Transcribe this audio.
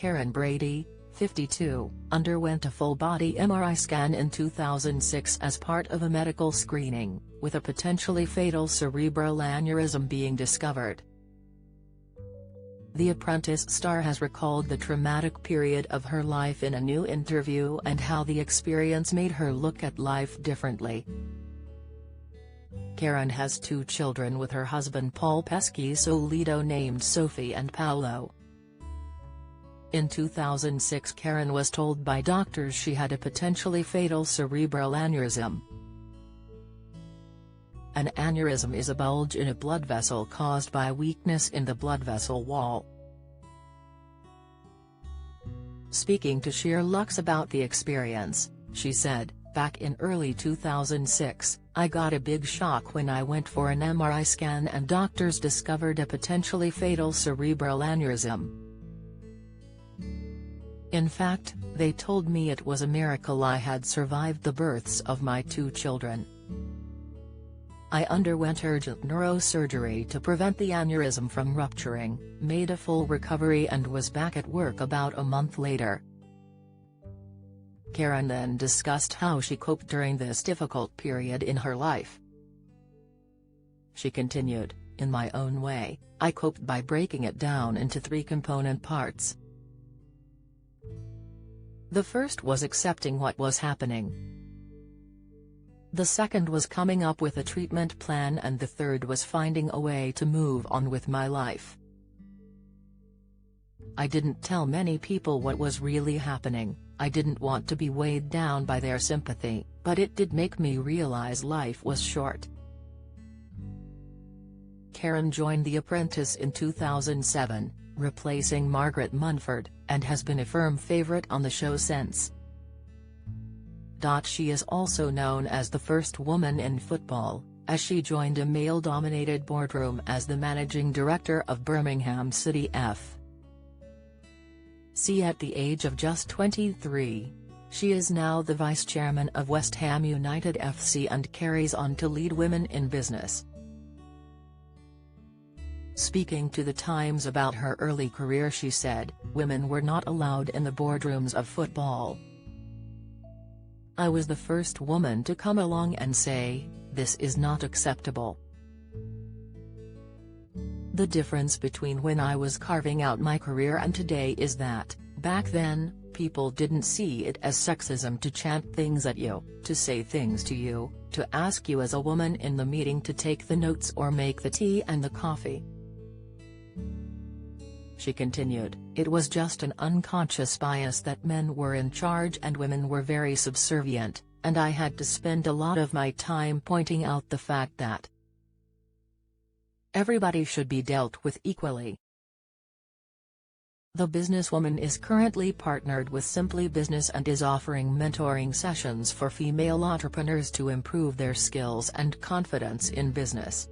Karren Brady, 52, underwent a full-body MRI scan in 2006 as part of a medical screening, with a potentially fatal cerebral aneurysm being discovered. The Apprentice star has recalled the traumatic period of her life in a new interview and how the experience made her look at life differently. Karren has 2 children with her husband Paul Pesky-Solido, named Sophie and Paolo. In 2006, Karren was told by doctors she had a potentially fatal cerebral aneurysm. An aneurysm is a bulge in a blood vessel caused by weakness in the blood vessel wall. Speaking to Sheer Lux about the experience, she said, "Back in early 2006, I got a big shock when I went for an MRI scan and doctors discovered a potentially fatal cerebral aneurysm. In fact, they told me it was a miracle I had survived the births of my 2 children. I underwent urgent neurosurgery to prevent the aneurysm from rupturing, made a full recovery and was back at work about a month later." Karren then discussed how she coped during this difficult period in her life. She continued, "In my own way, I coped by breaking it down into 3 component parts. The first was accepting what was happening. The second was coming up with a treatment plan, and the third was finding a way to move on with my life. I didn't tell many people what was really happening. I didn't want to be weighed down by their sympathy, but it did make me realize life was short." Karren joined The Apprentice in 2007, replacing Margaret Munford, and has been a firm favorite on the show since. She is also known as the first woman in football, as she joined a male-dominated boardroom as the managing director of Birmingham City FC. At the age of just 23, she is now the vice chairman of West Ham United FC and carries on to lead women in business. Speaking to The Times about her early career, she said, "Women were not allowed in the boardrooms of football. I was the first woman to come along and say, this is not acceptable. The difference between when I was carving out my career and today is that, back then, people didn't see it as sexism to chant things at you, to say things to you, to ask you as a woman in the meeting to take the notes or make the tea and the coffee." She continued, "It was just an unconscious bias that men were in charge and women were very subservient, and I had to spend a lot of my time pointing out the fact that everybody should be dealt with equally." The businesswoman is currently partnered with Simply Business and is offering mentoring sessions for female entrepreneurs to improve their skills and confidence in business.